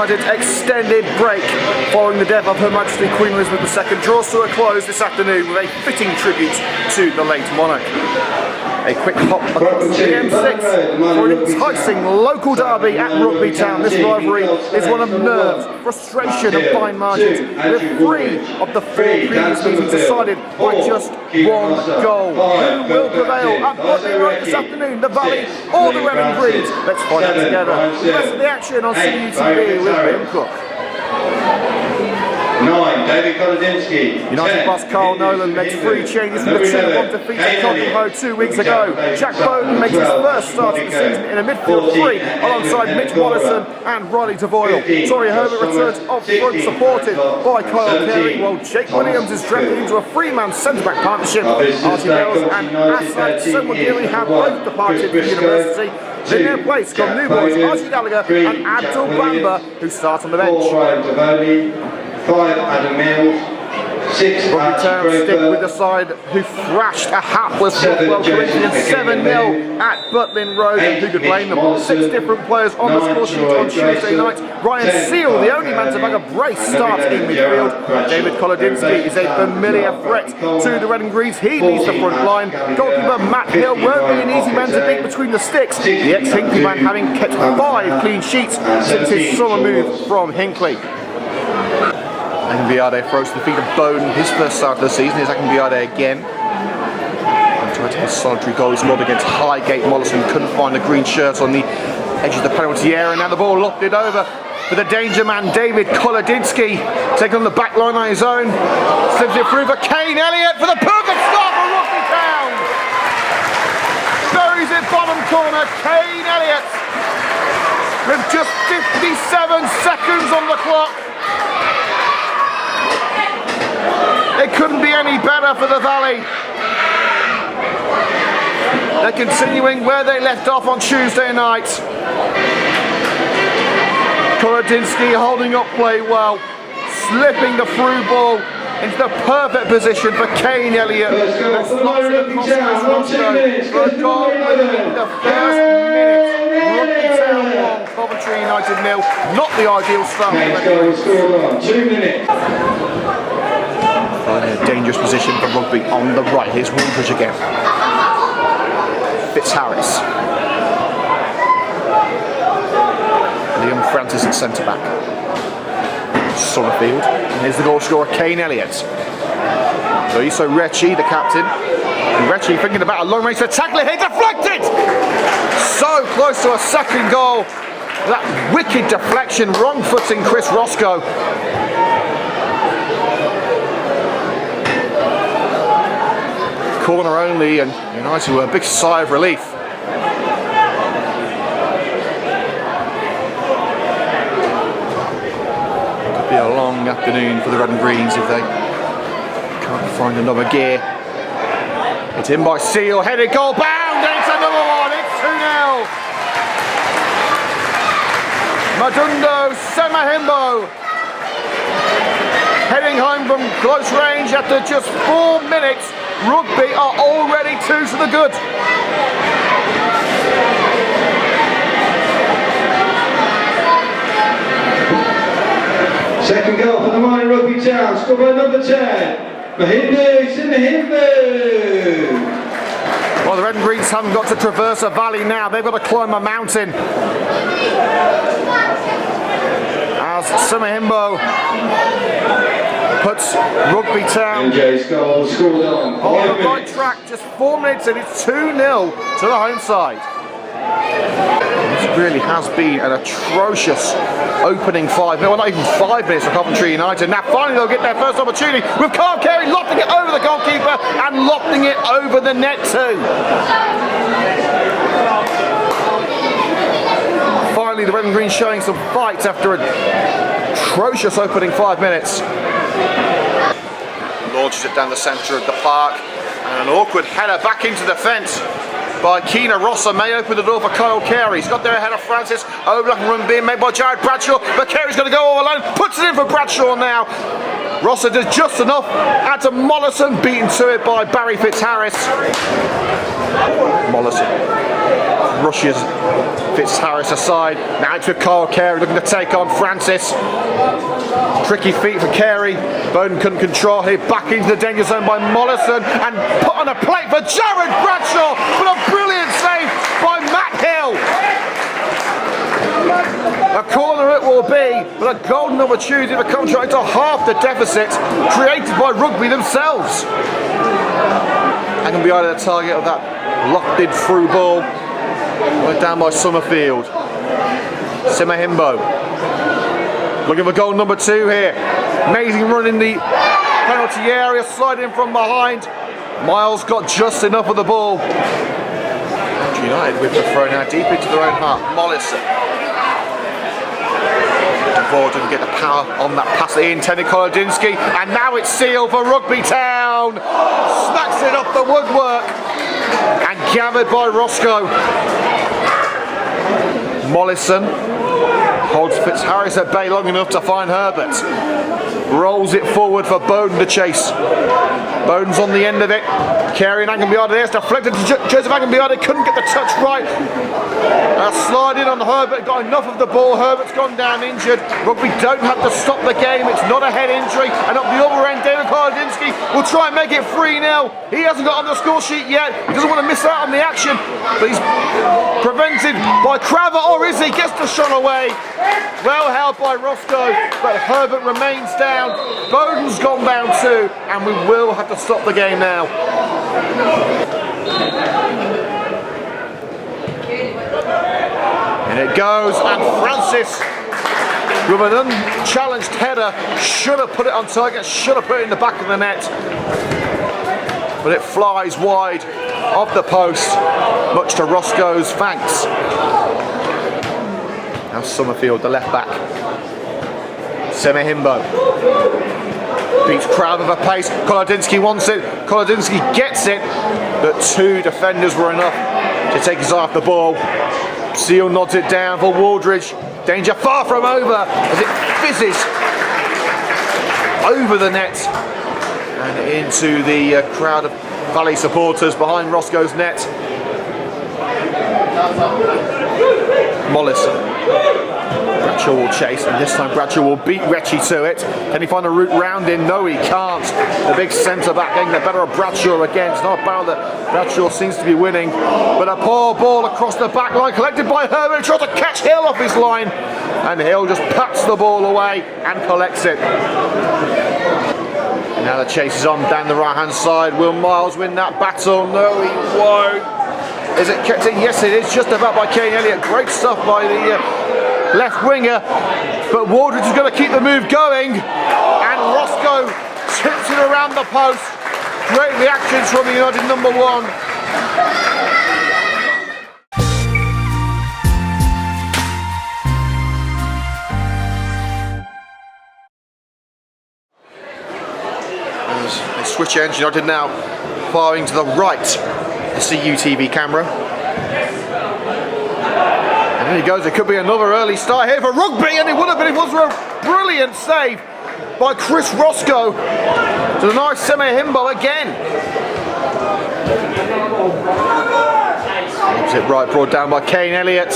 United's extended break following the death of Her Majesty Queen Elizabeth II draws to a close this afternoon with a fitting tribute to the late monarch. A quick hop across the M6 for an enticing local derby at Rugby Town. This rivalry is one of nerves, frustration and fine margins, with 3 of the 4 previous meetings decided by just 1 goal. Who will prevail at Butlin Road this afternoon, the Valley or the Red and Greens? Let's find out together. The rest of the action on CUTV with Ben Cook. 9, David Kolodinsky. United boss Carl Nolan makes 3 changes from the 2-1 defeat at Coventry United 2 weeks ago. Jack Bowden makes his first start of the season in a midfield 3 alongside Mitch Wallason and Riley Devoyle. Torrey Herbert returns off front supported by Kyle Carey, while Jake Williams is drafted into a 3-man centre-back partnership. Archie Bells and Asad Senwagiri have both departed for university. In their place come new boys Archie Gallagher and Abdul Bamba, who start on the bench. 5, Adam Mills. 6, Rugby Town stick with the side who thrashed a hapless Rockwell Corinthians 7-0 at Butlin Road. Who could blame them? 6 different players on the score sheet on Tuesday night. Ryan Seal, the only man to bag a brace, starts in midfield. David Kolodinsky is a familiar threat to the Red and Greens. He leads the front line. Goalkeeper Matt Hill won't be an easy man to beat between the sticks. The ex-Hinkley man having kept 5 clean sheets since his summer move from Hinkley. Akinbiade throws to the feet of Bowden, his first start of the season. Here's Akinbiade again. And tried to hit a solitary goal he scored against Highgate. Mollison couldn't find the green shirt on the edge of the penalty area, and now the ball lofted over for the danger man David Kolodinsky, taking on the back line on his own. Slips it through for Kane Elliott for the perfect start for Rugby Town. Buries it bottom corner, Kane Elliott with just 57 seconds on the clock. It couldn't be any better for the Valley. They're continuing where they left off on Tuesday night. Kolodinsky holding up play well, slipping the through ball into the perfect position for Kane Elliott. Let's go for Rugby Town, 1-2 minutes. For a goal within the first minute. Rugby Town 1, Coventry United 0. Not the ideal start. Next goal scored on 2 minutes. A dangerous position for Rugby on the right. Here's Woolbridge again. Fitzharris. Liam Francis at centre back. Summerfield. And here's the goal scorer, Kane Elliott. Loiso Recchi, the captain. And Recchi thinking about a long range to tackle it. He deflected! So close to a second goal. That wicked deflection, wrong footing Chris Roscoe. Corner only, and United were a big sigh of relief. Could be a long afternoon for the Red and Greens if they can't find another gear. It's in by Seal, headed goal, bound, and it's another one, it's 2-0. Madundo Semahimbo heading home from close range after just 4 minutes. Rugby are already 2 to the good. Second goal for the mighty Rugby Town, scored by number 10, Mahindu Simahimbu. Well, the Red and Greens haven't got to traverse a valley now, they've got to climb a mountain. As Simahimbo puts Rugby Town on the right track, just 4 minutes and it's 2-0 to the home side. This really has been an atrocious opening 5 minutes, well not even 5 minutes for Coventry United. Now finally they'll get their first opportunity with Carl Carey lofting it over the goalkeeper and lofting it over the net too. Finally the Red and Green showing some fight after an atrocious opening 5 minutes. Launches it down the centre of the park, and an awkward header back into the fence by Keena Rossa may open the door for Kyle Carey. He's got there ahead of Francis. Overlapping run being made by Jared Bradshaw, but Carey's going to go all alone, puts it in for Bradshaw now. Rossa does just enough. Adam Mollison beaten to it by Barry Fitzharris. Mollison brushes Fitzharris aside. Now it's with Kyle Carey looking to take on Francis. Tricky feet for Carey. Bowden couldn't control here. Back into the danger zone by Mollison and put on a plate for Jared Bradshaw. But a brilliant save by Matt Hill. A corner it will be, but a golden opportunity for Coventry to half the deficit created by Rugby themselves. And can be either the target of that locked-in through ball. Right down by Summerfield. Simahimbo. Looking for goal number 2 here. Amazing run in the penalty area, sliding from behind. Miles got just enough of the ball. United with the throw now deep into their own half. Mollison. DeVore didn't get the power on that pass that he intended, Kolodinsky, and now it's sealed for Rugby Town. Smacks it off the woodwork and gathered by Roscoe. Mollison holds Fitzharris at bay long enough to find Herbert. Rolls it forward for Bowden to chase. Bowden's on the end of it. Carey and Angambiade there. It's deflected to Joseph Angambiade. Couldn't get the touch right. Slide in on Herbert. Got enough of the ball. Herbert's gone down injured. Rugby don't have to stop the game. It's not a head injury. And up the other end, David Kolodinsky will try and make it 3-0. He hasn't got on the score sheet yet. He doesn't want to miss out on the action. But he's prevented by Craver, or is he? Gets the shot away. Well held by Roscoe, but Herbert remains down. Bowden's gone down too, and we will have to stop the game now. And it goes, and Francis with an unchallenged header should have put it on target, should have put it in the back of the net, but it flies wide of the post, much to Roscoe's thanks. Now Summerfield, the left back. Semihimbo beats Crowd with a pace. Kolodinsky wants it. Kolodinsky gets it, but 2 defenders were enough to take his eye off the ball. Seal nods it down for Waldridge. Danger far from over as it fizzes over the net and into the crowd of Valley supporters behind Roscoe's net. Mollison. Bradshaw will chase, and this time Bradshaw will beat Recchi to it. Can he find a route round in? No, he can't. The big centre back getting the better of Bradshaw again. It's not a battle that Bradshaw seems to be winning, but a poor ball across the back line collected by Herbert. He tries to catch Hill off his line, and Hill just pats the ball away and collects it. And now the chase is on down the right hand side. Will Miles win that battle? No, he won't. Is it kept in? Yes, it is. Just about by Kane Elliott. Great stuff by the left winger. But Waldridge is going to keep the move going. And Roscoe tips it around the post. Great reactions from the United number 1. As they switch ends, United now firing to the right. The CUTV camera. And there he goes. It could be another early start here for Rugby, and it would have been if it was a brilliant save by Chris Roscoe to the nice Semihimbo again. Gives it right, brought down by Kane Elliott.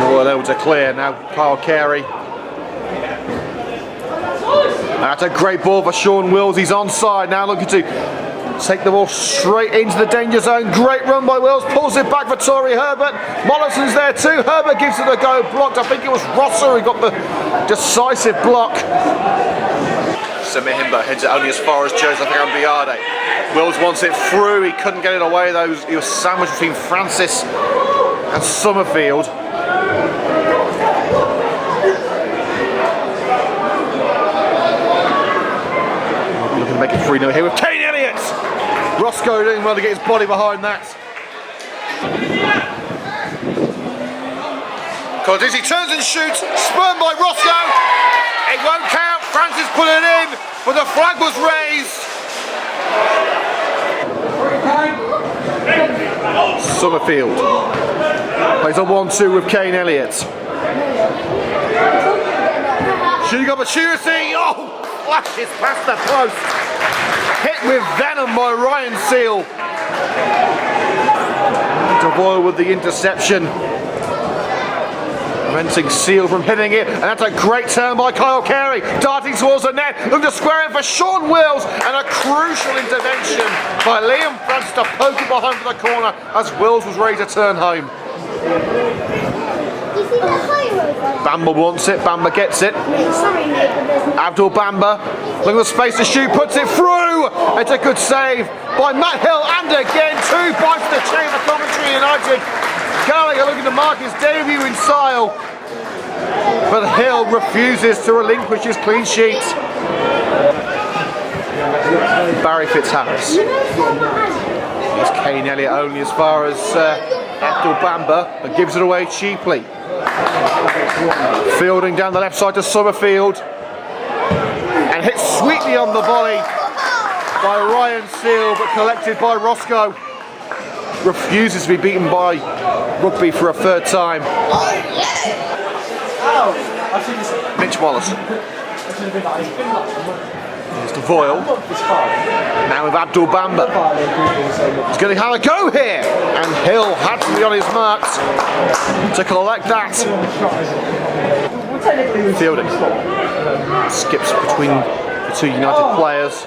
Well able to clear now. Kyle Carey. That's a great ball for Sean Wills. He's onside now, looking to take the ball straight into the danger zone. Great run by Wills, pulls it back for Torrey Herbert. Mollison's there too. Herbert gives it a go, blocked. I think it was Rosser who got the decisive block. Semihimbo heads it only as far as Joseph Angambiade. Wills wants it through. He couldn't get it away though. He was sandwiched between Francis and Summerfield. Make it 3-0 here with Kane Elliott. Roscoe doing well to get his body behind that. He turns and shoots, spurned by Roscoe. It won't count. Francis put it in, but the flag was raised. Summerfield plays a 1-2 with Kane Elliott. Shooting opportunity. Oh, flashes past the post. Hit with venom by Ryan Seal. Devoyle with the interception. Preventing Seal from hitting it, and that's a great turn by Kyle Carey, darting towards the net, looking to square it for Sean Wills, and a crucial intervention by Liam Francis to poke it behind for the corner as Wills was ready to turn home. Bamba wants it, Bamba gets it. Abdul Bamba, looking for space to shoot, puts it through. It's a good save by Matt Hill, and again 2 points to the chain for Coventry United. Gallagher looking to mark his debut in Sile, but Hill refuses to relinquish his clean sheet. Barry Fitzharris. Here's Kane Elliott only as far as Abdul Bamba, but gives it away cheaply. Fielding down the left side to Summerfield, and hit sweetly on the volley by Ryan Seal, but collected by Roscoe. Refuses to be beaten by Rugby for a third time. Mitch Wallace. Here's Devoyle. Now with Abdul Bamba. He's going to have a go here, and Hill had to be on his marks to collect that. Fielding skips between the 2 United players.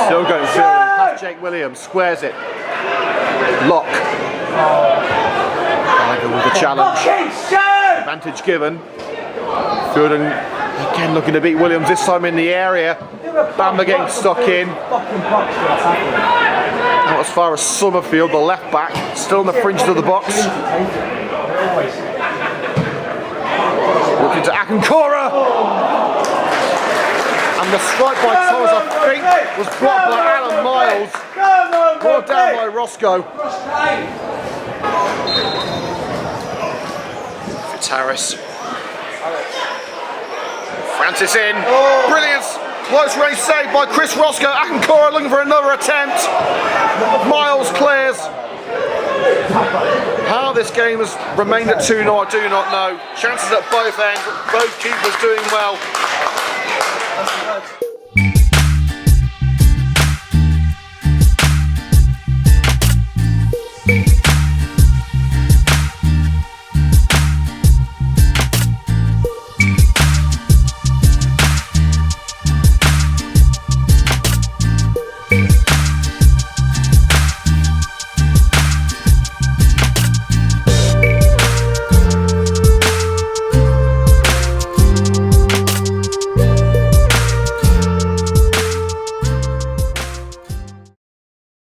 Still going fielding. Past Jake Williams, squares it. Lock. Gallagher with the challenge. Advantage given. Fielding again looking to beat Williams, this time in the area. Bamba getting stuck in. Out as far as Summerfield, the left back, still in the fringes of the box. Looking to Akankora. And the strike by Thomas, I think, was blocked by Alan Miles. Brought down by Roscoe. Fitzharris. Francis in. Brilliant. Close range save by Chris Roscoe. Akankora looking for another attempt. Miles clears. How this game has remained at 2-0, I do not know. Chances at both ends, both keepers doing well.